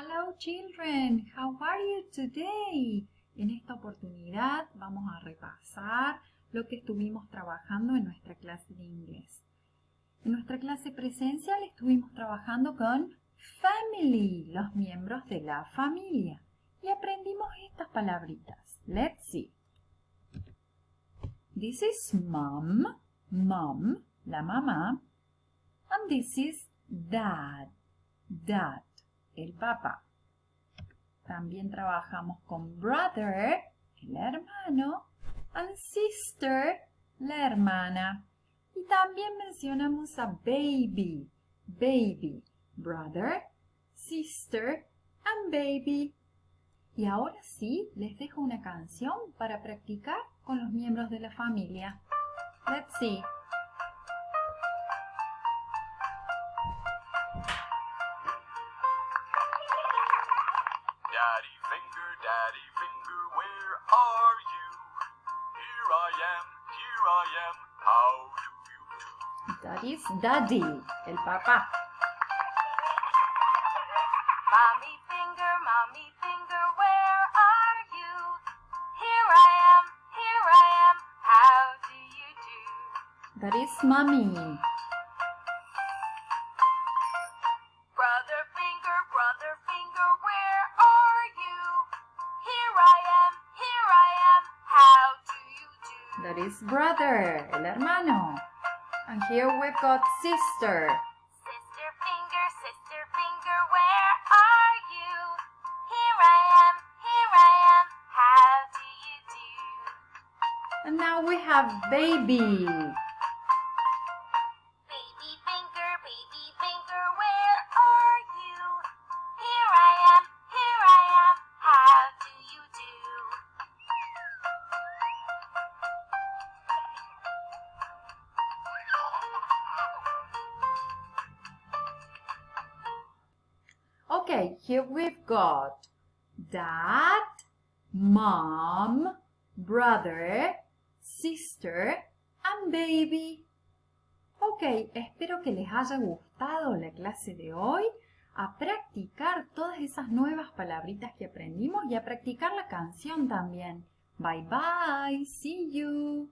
Hello children, how are you today? En esta oportunidad vamos a repasar lo que estuvimos trabajando en nuestra clase de inglés. En nuestra clase presencial estuvimos trabajando con family, los miembros de la familia. Y aprendimos estas palabritas. Let's see. This is mom, mom, la mamá. And this is dad, dad, el papá. También trabajamos con brother, el hermano, and sister, la hermana. Y también mencionamos a baby, baby, brother, sister, and baby. Y ahora sí, les dejo una canción para practicar con los miembros de la familia. Let's see. Daddy finger, where are you? Here I am, how do you do? That is Daddy, el papá. Mommy finger, where are you? Here I am, how do you do? That is Mommy. Brother finger, where are you? Here I am, how do you do? That is brother, el hermano. And here we've got sister. Sister finger, where are you? Here I am, how do you do? And now we have baby. Baby finger, where are you? Here I am, how do you do? Okay, here we've got dad, mom, brother, sister, and baby. Ok, espero que les haya gustado la clase de hoy, a practicar todas esas nuevas palabritas que aprendimos y a practicar la canción también. Bye bye, see you.